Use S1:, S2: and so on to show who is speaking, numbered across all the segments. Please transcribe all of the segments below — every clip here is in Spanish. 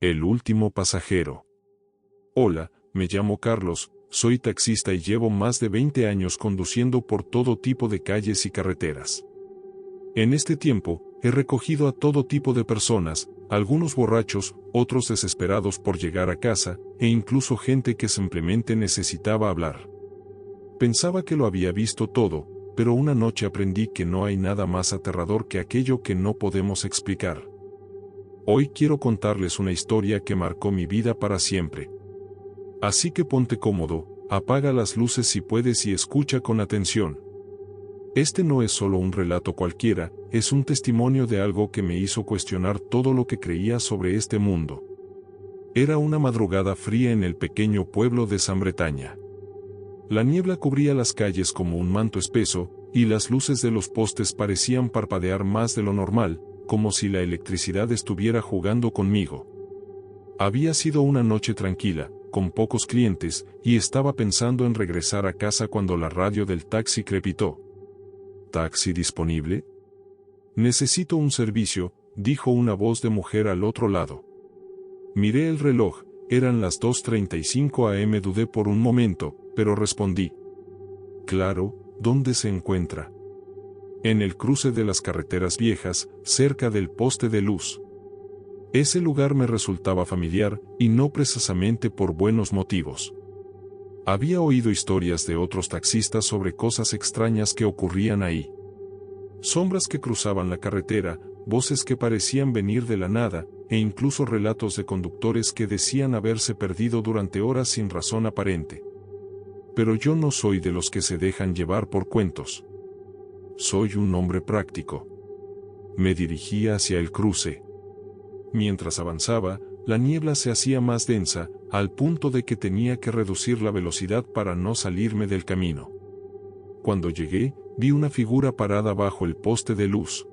S1: El último pasajero. Hola, me llamo Carlos, soy taxista y llevo más de 20 años conduciendo por todo tipo de calles y carreteras. En este tiempo, he recogido a todo tipo de personas, algunos borrachos, otros desesperados por llegar a casa, e incluso gente que simplemente necesitaba hablar. Pensaba que lo había visto todo, pero una noche aprendí que no hay nada más aterrador que aquello que no podemos explicar. Hoy quiero contarles una historia que marcó mi vida para siempre. Así que ponte cómodo, apaga las luces si puedes y escucha con atención. Este no es solo un relato cualquiera, es un testimonio de algo que me hizo cuestionar todo lo que creía sobre este mundo. Era una madrugada fría en el pequeño pueblo de San Bretaña. La niebla cubría las calles como un manto espeso, y las luces de los postes parecían parpadear más de lo normal, como si la electricidad estuviera jugando conmigo. Había sido una noche tranquila, con pocos clientes, y estaba pensando en regresar a casa cuando la radio del taxi crepitó. ¿Taxi disponible? Necesito un servicio, dijo una voz de mujer al otro lado. Miré el reloj, eran las 2:35 am. Dudé por un momento, pero respondí. Claro, ¿dónde se encuentra? En el cruce de las carreteras viejas, cerca del poste de luz. Ese lugar me resultaba familiar, y no precisamente por buenos motivos. Había oído historias de otros taxistas sobre cosas extrañas que ocurrían ahí. Sombras que cruzaban la carretera, voces que parecían venir de la nada, e incluso relatos de conductores que decían haberse perdido durante horas sin razón aparente. Pero yo no soy de los que se dejan llevar por cuentos. Soy un hombre práctico. Me dirigí hacia el cruce. Mientras avanzaba, la niebla se hacía más densa, al punto de que tenía que reducir la velocidad para no salirme del camino. Cuando llegué, vi una figura parada bajo el poste de luz.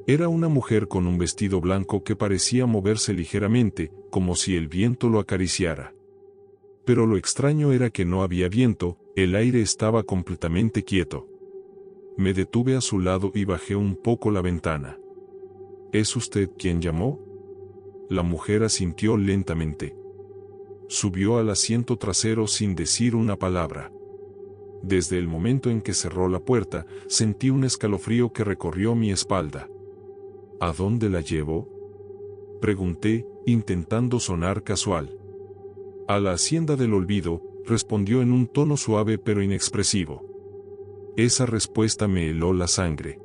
S1: Era una mujer con un vestido blanco que parecía moverse ligeramente, como si el viento lo acariciara. Pero lo extraño era que no había viento, el aire estaba completamente quieto. Me detuve a su lado y bajé un poco la ventana. ¿Es usted quien llamó? La mujer asintió lentamente. Subió al asiento trasero sin decir una palabra. Desde el momento en que cerró la puerta, sentí un escalofrío que recorrió mi espalda. ¿A dónde la llevo? Pregunté, intentando sonar casual. A la Hacienda del Olvido, respondió en un tono suave pero inexpresivo. Esa respuesta me heló la sangre.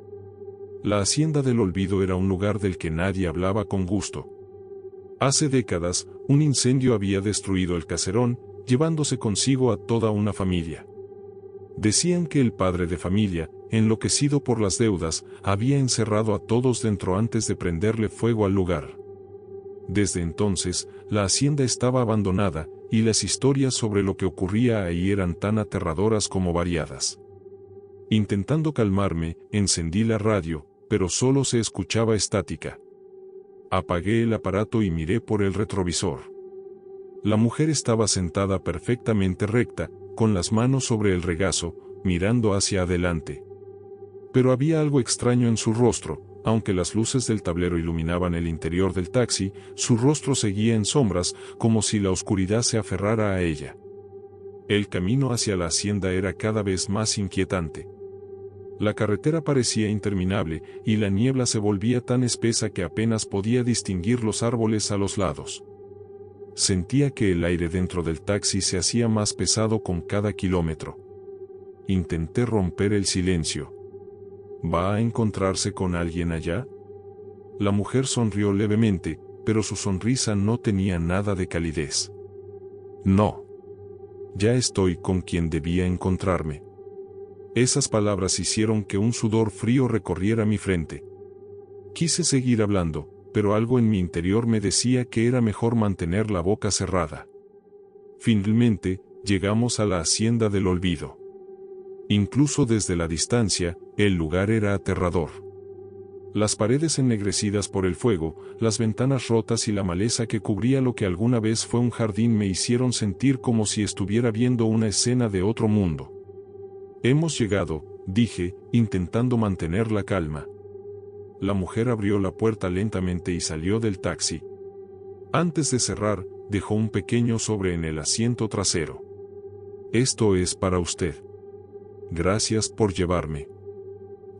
S1: La Hacienda del Olvido era un lugar del que nadie hablaba con gusto. Hace décadas, un incendio había destruido el caserón, llevándose consigo a toda una familia. Decían que el padre de familia, enloquecido por las deudas, había encerrado a todos dentro antes de prenderle fuego al lugar. Desde entonces, la hacienda estaba abandonada, y las historias sobre lo que ocurría ahí eran tan aterradoras como variadas. Intentando calmarme, encendí la radio, pero solo se escuchaba estática. Apagué el aparato y miré por el retrovisor. La mujer estaba sentada perfectamente recta, con las manos sobre el regazo, mirando hacia adelante. Pero había algo extraño en su rostro, aunque las luces del tablero iluminaban el interior del taxi, su rostro seguía en sombras, como si la oscuridad se aferrara a ella. El camino hacia la hacienda era cada vez más inquietante. La carretera parecía interminable, y la niebla se volvía tan espesa que apenas podía distinguir los árboles a los lados. Sentía que el aire dentro del taxi se hacía más pesado con cada kilómetro. Intenté romper el silencio. ¿Va a encontrarse con alguien allá? La mujer sonrió levemente, pero su sonrisa no tenía nada de calidez. No. Ya estoy con quien debía encontrarme. Esas palabras hicieron que un sudor frío recorriera mi frente. Quise seguir hablando, pero algo en mi interior me decía que era mejor mantener la boca cerrada. Finalmente, llegamos a la Hacienda del Olvido. Incluso desde la distancia, el lugar era aterrador. Las paredes ennegrecidas por el fuego, las ventanas rotas y la maleza que cubría lo que alguna vez fue un jardín me hicieron sentir como si estuviera viendo una escena de otro mundo. Hemos llegado, dije, intentando mantener la calma. La mujer abrió la puerta lentamente y salió del taxi. Antes de cerrar, dejó un pequeño sobre en el asiento trasero. Esto es para usted. Gracias por llevarme.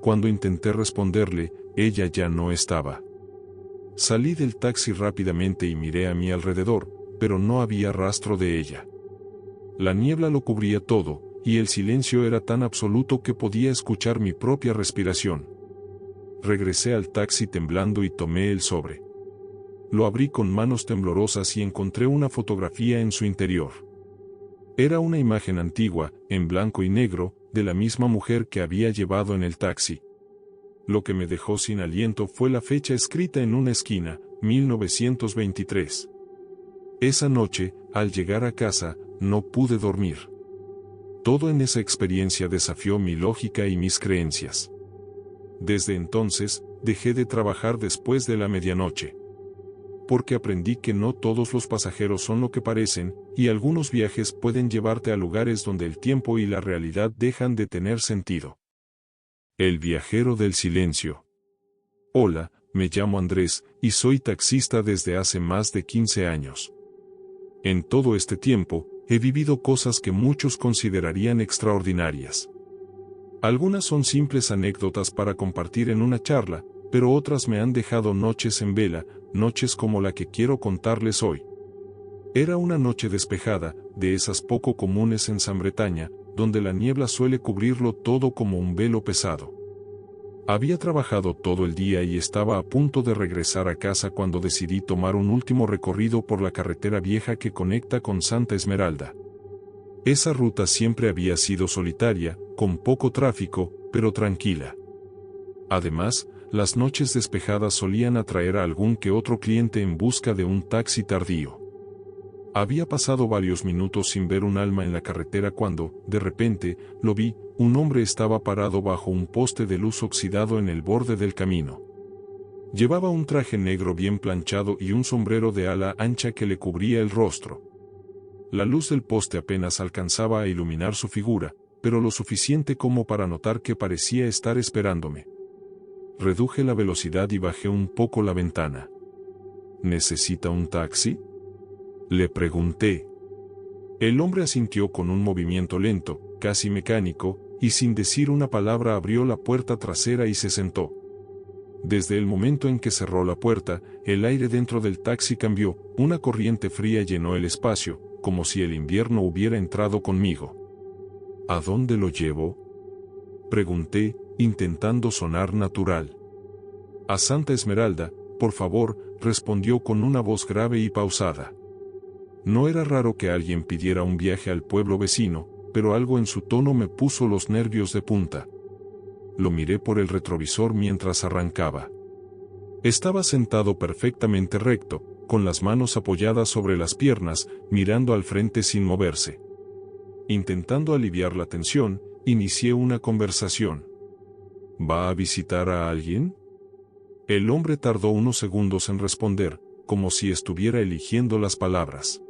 S1: Cuando intenté responderle, ella ya no estaba. Salí del taxi rápidamente y miré a mi alrededor, pero no había rastro de ella. La niebla lo cubría todo, y el silencio era tan absoluto que podía escuchar mi propia respiración. Regresé al taxi temblando y tomé el sobre. Lo abrí con manos temblorosas y encontré una fotografía en su interior. Era una imagen antigua, en blanco y negro, de la misma mujer que había llevado en el taxi. Lo que me dejó sin aliento fue la fecha escrita en una esquina, 1923. Esa noche, al llegar a casa, no pude dormir. Todo en esa experiencia desafió mi lógica y mis creencias. Desde entonces, dejé de trabajar después de la medianoche. Porque aprendí que no todos los pasajeros son lo que parecen, y algunos viajes pueden llevarte a lugares donde el tiempo y la realidad dejan de tener sentido. El viajero del silencio. Hola, me llamo Andrés, y soy taxista desde hace más de 15 años. En todo este tiempo, he vivido cosas que muchos considerarían extraordinarias. Algunas son simples anécdotas para compartir en una charla, pero otras me han dejado noches en vela, noches como la que quiero contarles hoy. Era una noche despejada, de esas poco comunes en San Bretaña, donde la niebla suele cubrirlo todo como un velo pesado. Había trabajado todo el día y estaba a punto de regresar a casa cuando decidí tomar un último recorrido por la carretera vieja que conecta con Santa Esmeralda. Esa ruta siempre había sido solitaria, con poco tráfico, pero tranquila. Además, las noches despejadas solían atraer a algún que otro cliente en busca de un taxi tardío. Había pasado varios minutos sin ver un alma en la carretera cuando, de repente, lo vi. Un hombre estaba parado bajo un poste de luz oxidado en el borde del camino. Llevaba un traje negro bien planchado y un sombrero de ala ancha que le cubría el rostro. La luz del poste apenas alcanzaba a iluminar su figura, pero lo suficiente como para notar que parecía estar esperándome. Reduje la velocidad y bajé un poco la ventana. ¿Necesita un taxi?, le pregunté. El hombre asintió con un movimiento lento, casi mecánico, y sin decir una palabra abrió la puerta trasera y se sentó. Desde el momento en que cerró la puerta, el aire dentro del taxi cambió, una corriente fría llenó el espacio, como si el invierno hubiera entrado conmigo. ¿A dónde lo llevo?, pregunté, intentando sonar natural. A Santa Esmeralda, por favor, respondió con una voz grave y pausada. No era raro que alguien pidiera un viaje al pueblo vecino, pero algo en su tono me puso los nervios de punta. Lo miré por el retrovisor mientras arrancaba. Estaba sentado perfectamente recto, con las manos apoyadas sobre las piernas, mirando al frente sin moverse. Intentando aliviar la tensión, inicié una conversación. ¿Va a visitar a alguien?, el hombre tardó unos segundos en responder, como si estuviera eligiendo las palabras.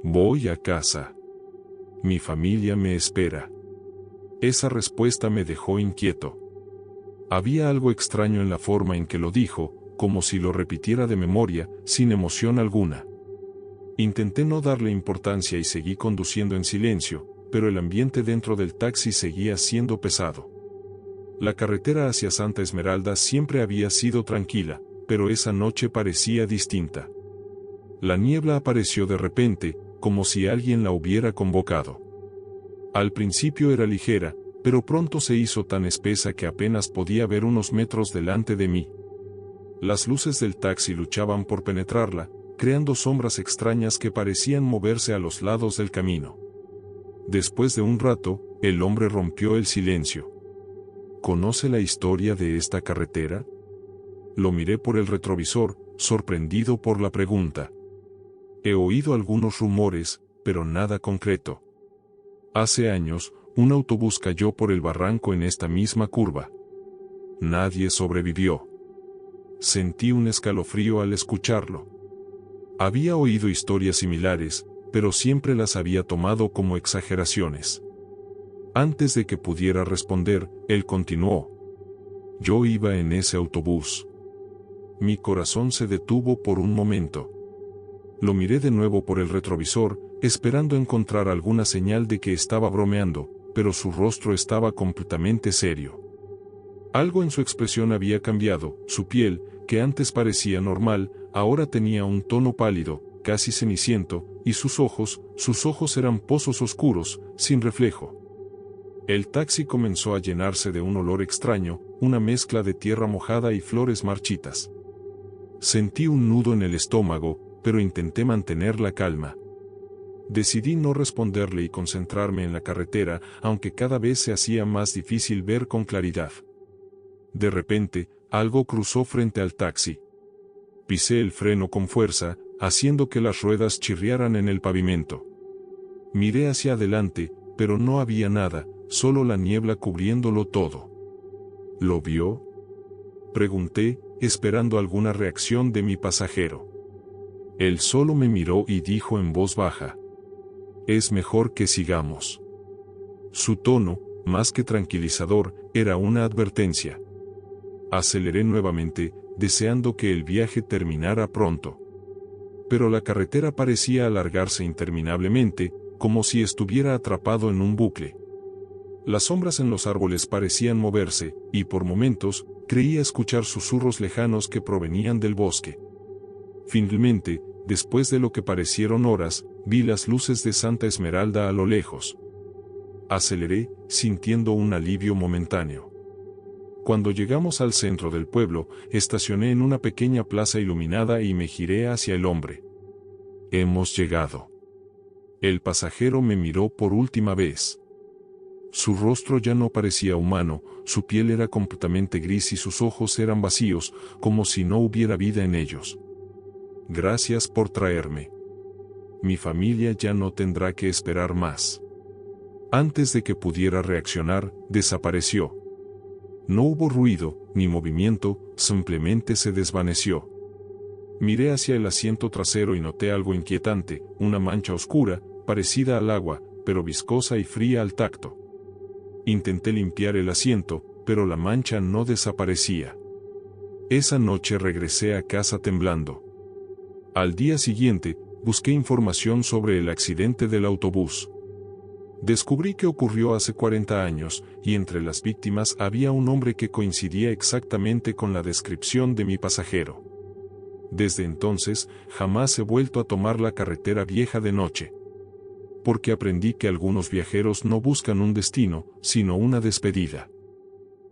S1: Voy a casa. Mi familia me espera. Esa respuesta me dejó inquieto. Había algo extraño en la forma en que lo dijo, como si lo repitiera de memoria, sin emoción alguna. Intenté no darle importancia y seguí conduciendo en silencio, pero el ambiente dentro del taxi seguía siendo pesado. La carretera hacia Santa Esmeralda siempre había sido tranquila, pero esa noche parecía distinta. La niebla apareció de repente, como si alguien la hubiera convocado. Al principio era ligera, pero pronto se hizo tan espesa que apenas podía ver unos metros delante de mí. Las luces del taxi luchaban por penetrarla, creando sombras extrañas que parecían moverse a los lados del camino. Después de un rato, el hombre rompió el silencio. ¿Conoce la historia de esta carretera?, lo miré por el retrovisor, sorprendido por la pregunta. He oído algunos rumores, pero nada concreto. Hace años, un autobús cayó por el barranco en esta misma curva. Nadie sobrevivió. Sentí un escalofrío al escucharlo. Había oído historias similares, pero siempre las había tomado como exageraciones. Antes de que pudiera responder, él continuó. Yo iba en ese autobús. Mi corazón se detuvo por un momento. Lo miré de nuevo por el retrovisor, esperando encontrar alguna señal de que estaba bromeando, pero su rostro estaba completamente serio. Algo en su expresión había cambiado, su piel, que antes parecía normal, ahora tenía un tono pálido, casi ceniciento, y sus ojos eran pozos oscuros, sin reflejo. El taxi comenzó a llenarse de un olor extraño, una mezcla de tierra mojada y flores marchitas. Sentí un nudo en el estómago, pero intenté mantener la calma. Decidí no responderle y concentrarme en la carretera, aunque cada vez se hacía más difícil ver con claridad. De repente, algo cruzó frente al taxi. Pisé el freno con fuerza, haciendo que las ruedas chirriaran en el pavimento. Miré hacia adelante, pero no había nada, solo la niebla cubriéndolo todo. ¿Lo vio?, pregunté, esperando alguna reacción de mi pasajero. Él solo me miró y dijo en voz baja: «Es mejor que sigamos». Su tono, más que tranquilizador, era una advertencia. Aceleré nuevamente, deseando que el viaje terminara pronto. Pero la carretera parecía alargarse interminablemente, como si estuviera atrapado en un bucle. Las sombras en los árboles parecían moverse, y por momentos, creía escuchar susurros lejanos que provenían del bosque. Finalmente, después de lo que parecieron horas, vi las luces de Santa Esmeralda a lo lejos. Aceleré, sintiendo un alivio momentáneo. Cuando llegamos al centro del pueblo, estacioné en una pequeña plaza iluminada y me giré hacia el hombre. «Hemos llegado». El pasajero me miró por última vez. Su rostro ya no parecía humano, su piel era completamente gris y sus ojos eran vacíos, como si no hubiera vida en ellos. «Gracias por traerme. Mi familia ya no tendrá que esperar más». Antes de que pudiera reaccionar, desapareció. No hubo ruido, ni movimiento, simplemente se desvaneció. Miré hacia el asiento trasero y noté algo inquietante, una mancha oscura, parecida al agua, pero viscosa y fría al tacto. Intenté limpiar el asiento, pero la mancha no desaparecía. Esa noche regresé a casa temblando. Al día siguiente, busqué información sobre el accidente del autobús. Descubrí que ocurrió hace 40 años, y entre las víctimas había un hombre que coincidía exactamente con la descripción de mi pasajero. Desde entonces, jamás he vuelto a tomar la carretera vieja de noche. Porque aprendí que algunos viajeros no buscan un destino, sino una despedida.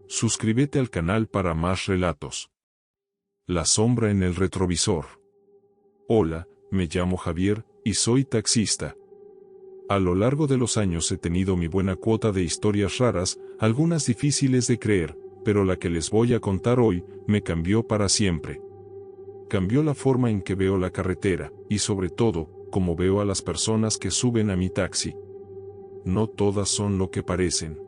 S1: Suscríbete al canal para más relatos. La sombra en el retrovisor. Hola, me llamo Javier, y soy taxista. A lo largo de los años he tenido mi buena cuota de historias raras, algunas difíciles de creer, pero la que les voy a contar hoy, me cambió para siempre. Cambió la forma en que veo la carretera, y sobre todo, como veo a las personas que suben a mi taxi. No todas son lo que parecen.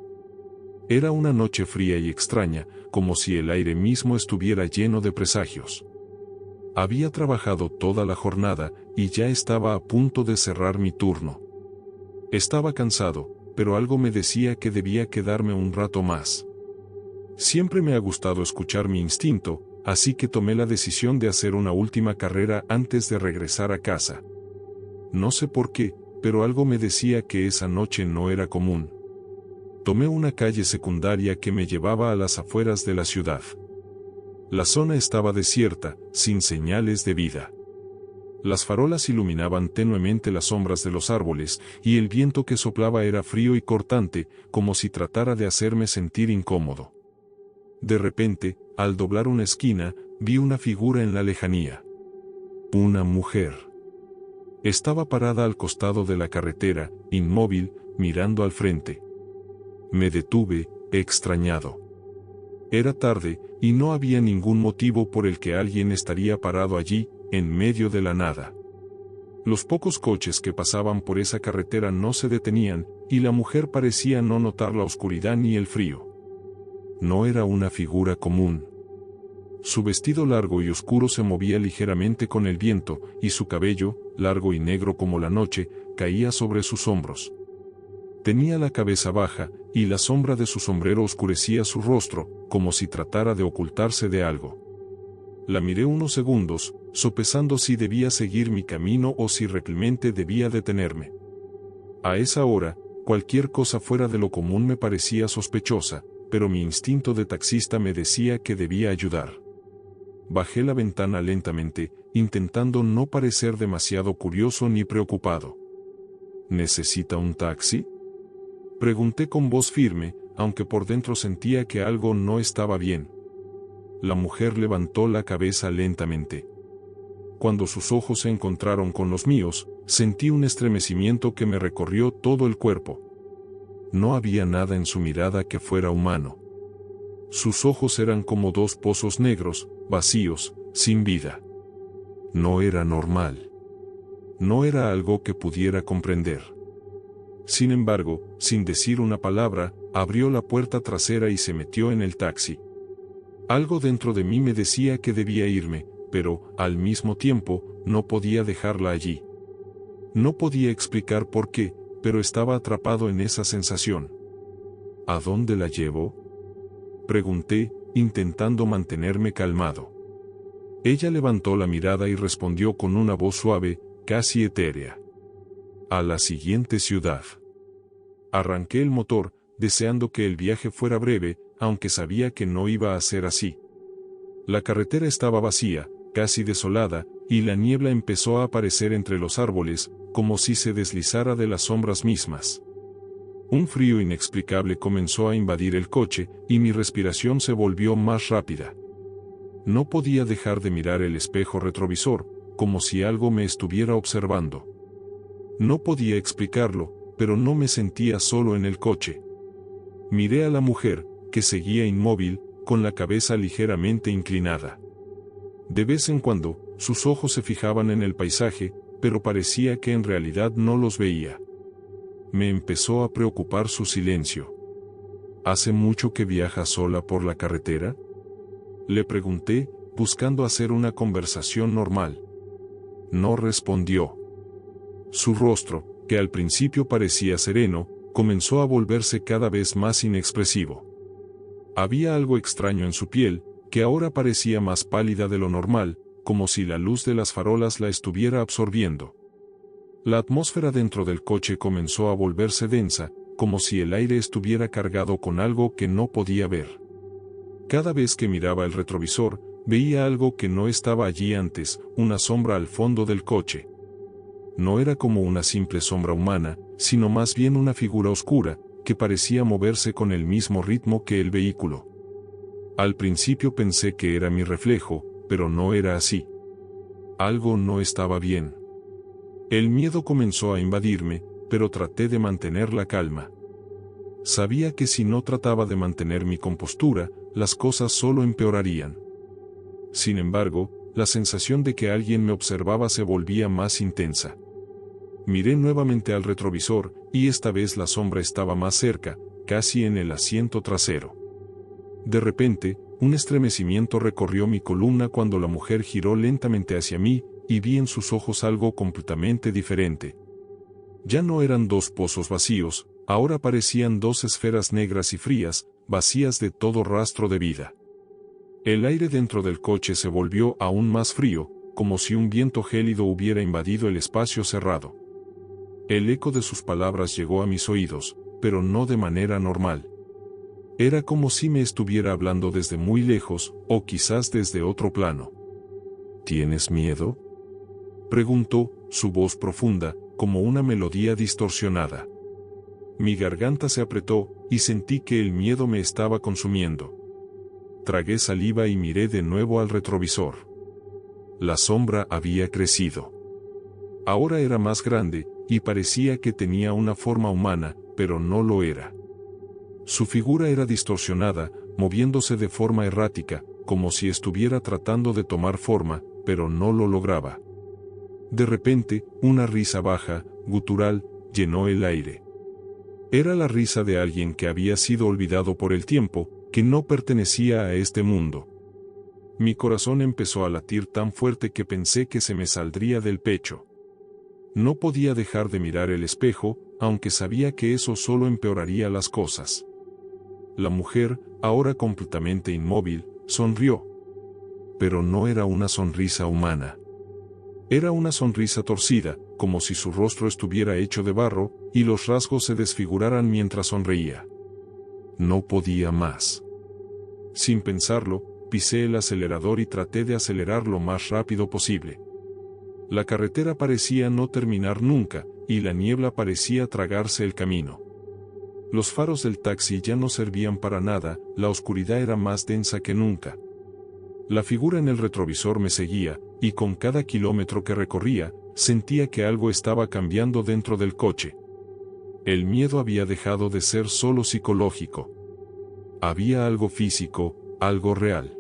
S1: Era una noche fría y extraña, como si el aire mismo estuviera lleno de presagios. Había trabajado toda la jornada, y ya estaba a punto de cerrar mi turno. Estaba cansado, pero algo me decía que debía quedarme un rato más. Siempre me ha gustado escuchar mi instinto, así que tomé la decisión de hacer una última carrera antes de regresar a casa. No sé por qué, pero algo me decía que esa noche no era común. Tomé una calle secundaria que me llevaba a las afueras de la ciudad. La zona estaba desierta, sin señales de vida. Las farolas iluminaban tenuemente las sombras de los árboles, y el viento que soplaba era frío y cortante, como si tratara de hacerme sentir incómodo. De repente, al doblar una esquina, vi una figura en la lejanía. Una mujer. Estaba parada al costado de la carretera, inmóvil, mirando al frente. Me detuve, extrañado. Era tarde, y no había ningún motivo por el que alguien estaría parado allí, en medio de la nada. Los pocos coches que pasaban por esa carretera no se detenían, y la mujer parecía no notar la oscuridad ni el frío. No era una figura común. Su vestido largo y oscuro se movía ligeramente con el viento, y su cabello, largo y negro como la noche, caía sobre sus hombros. Tenía la cabeza baja, y la sombra de su sombrero oscurecía su rostro, como si tratara de ocultarse de algo. La miré unos segundos, sopesando si debía seguir mi camino o si realmente debía detenerme. A esa hora, cualquier cosa fuera de lo común me parecía sospechosa, pero mi instinto de taxista me decía que debía ayudar. Bajé la ventana lentamente, intentando no parecer demasiado curioso ni preocupado. ¿Necesita un taxi?, pregunté con voz firme, aunque por dentro sentía que algo no estaba bien. La mujer levantó la cabeza lentamente. Cuando sus ojos se encontraron con los míos, sentí un estremecimiento que me recorrió todo el cuerpo. No había nada en su mirada que fuera humano. Sus ojos eran como dos pozos negros, vacíos, sin vida. No era normal. No era algo que pudiera comprender. Sin embargo, sin decir una palabra, abrió la puerta trasera y se metió en el taxi. Algo dentro de mí me decía que debía irme, pero, al mismo tiempo, no podía dejarla allí. No podía explicar por qué, pero estaba atrapado en esa sensación. ¿A dónde la llevo?, pregunté, intentando mantenerme calmado. Ella levantó la mirada y respondió con una voz suave, casi etérea. A la siguiente ciudad. Arranqué el motor, deseando que el viaje fuera breve, aunque sabía que no iba a ser así. La carretera estaba vacía, casi desolada, y la niebla empezó a aparecer entre los árboles, como si se deslizara de las sombras mismas. Un frío inexplicable comenzó a invadir el coche, y mi respiración se volvió más rápida. No podía dejar de mirar el espejo retrovisor, como si algo me estuviera observando. No podía explicarlo, pero no me sentía solo en el coche. Miré a la mujer, que seguía inmóvil, con la cabeza ligeramente inclinada. De vez en cuando, sus ojos se fijaban en el paisaje, pero parecía que en realidad no los veía. Me empezó a preocupar su silencio. ¿Hace mucho que viaja sola por la carretera?, le pregunté, buscando hacer una conversación normal. No respondió. Su rostro, que al principio parecía sereno, comenzó a volverse cada vez más inexpresivo. Había algo extraño en su piel, que ahora parecía más pálida de lo normal, como si la luz de las farolas la estuviera absorbiendo. La atmósfera dentro del coche comenzó a volverse densa, como si el aire estuviera cargado con algo que no podía ver. Cada vez que miraba el retrovisor, veía algo que no estaba allí antes, una sombra al fondo del coche. No era como una simple sombra humana, sino más bien una figura oscura, que parecía moverse con el mismo ritmo que el vehículo. Al principio pensé que era mi reflejo, pero no era así. Algo no estaba bien. El miedo comenzó a invadirme, pero traté de mantener la calma. Sabía que si no trataba de mantener mi compostura, las cosas solo empeorarían. Sin embargo, la sensación de que alguien me observaba se volvía más intensa. Miré nuevamente al retrovisor, y esta vez la sombra estaba más cerca, casi en el asiento trasero. De repente, un estremecimiento recorrió mi columna cuando la mujer giró lentamente hacia mí, y vi en sus ojos algo completamente diferente. Ya no eran dos pozos vacíos, ahora parecían dos esferas negras y frías, vacías de todo rastro de vida. El aire dentro del coche se volvió aún más frío, como si un viento gélido hubiera invadido el espacio cerrado. El eco de sus palabras llegó a mis oídos, pero no de manera normal. Era como si me estuviera hablando desde muy lejos, o quizás desde otro plano. ¿Tienes miedo?, preguntó, su voz profunda, como una melodía distorsionada. Mi garganta se apretó, y sentí que el miedo me estaba consumiendo. Tragué saliva y miré de nuevo al retrovisor. La sombra había crecido. Ahora era más grande, y parecía que tenía una forma humana, pero no lo era. Su figura era distorsionada, moviéndose de forma errática, como si estuviera tratando de tomar forma, pero no lo lograba. De repente, una risa baja, gutural, llenó el aire. Era la risa de alguien que había sido olvidado por el tiempo, que no pertenecía a este mundo. Mi corazón empezó a latir tan fuerte que pensé que se me saldría del pecho. No podía dejar de mirar el espejo, aunque sabía que eso solo empeoraría las cosas. La mujer, ahora completamente inmóvil, sonrió. pero no era una sonrisa humana. Era una sonrisa torcida, como si su rostro estuviera hecho de barro, y los rasgos se desfiguraran mientras sonreía. No podía más. Sin pensarlo, pisé el acelerador y traté de acelerar lo más rápido posible. La carretera parecía no terminar nunca, y la niebla parecía tragarse el camino. Los faros del taxi ya no servían para nada, la oscuridad era más densa que nunca. La figura en el retrovisor me seguía, y con cada kilómetro que recorría, sentía que algo estaba cambiando dentro del coche. El miedo había dejado de ser solo psicológico. Había algo físico, algo real.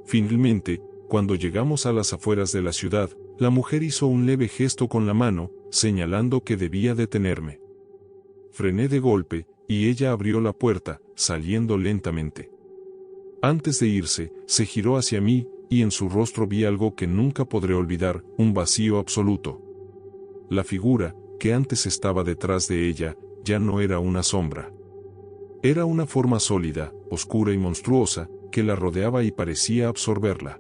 S1: Finalmente, cuando llegamos a las afueras de la ciudad, la mujer hizo un leve gesto con la mano, señalando que debía detenerme. Frené de golpe, y ella abrió la puerta, saliendo lentamente. Antes de irse, se giró hacia mí, y en su rostro vi algo que nunca podré olvidar, un vacío absoluto. La figura, que antes estaba detrás de ella, ya no era una sombra. Era una forma sólida, oscura y monstruosa, que la rodeaba y parecía absorberla.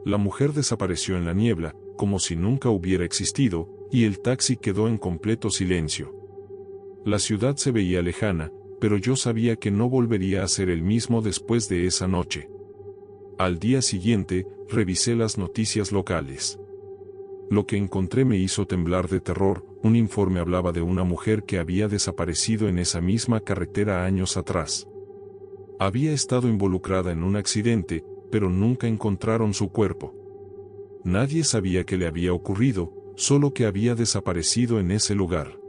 S1: La mujer desapareció en la niebla, como si nunca hubiera existido, y el taxi quedó en completo silencio. La ciudad se veía lejana, pero yo sabía que no volvería a ser el mismo después de esa noche. Al día siguiente, revisé las noticias locales. Lo que encontré me hizo temblar de terror. Un informe hablaba de una mujer que había desaparecido en esa misma carretera años atrás. Había estado involucrada en un accidente, pero nunca encontraron su cuerpo. Nadie sabía qué le había ocurrido, solo que había desaparecido en ese lugar.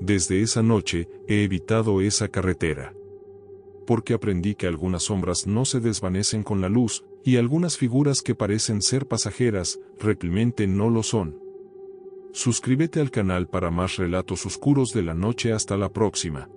S1: Desde esa noche, he evitado esa carretera. Porque aprendí que algunas sombras no se desvanecen con la luz, y algunas figuras que parecen ser pasajeras, realmente no lo son. Suscríbete al canal para más relatos oscuros de la noche. Hasta la próxima.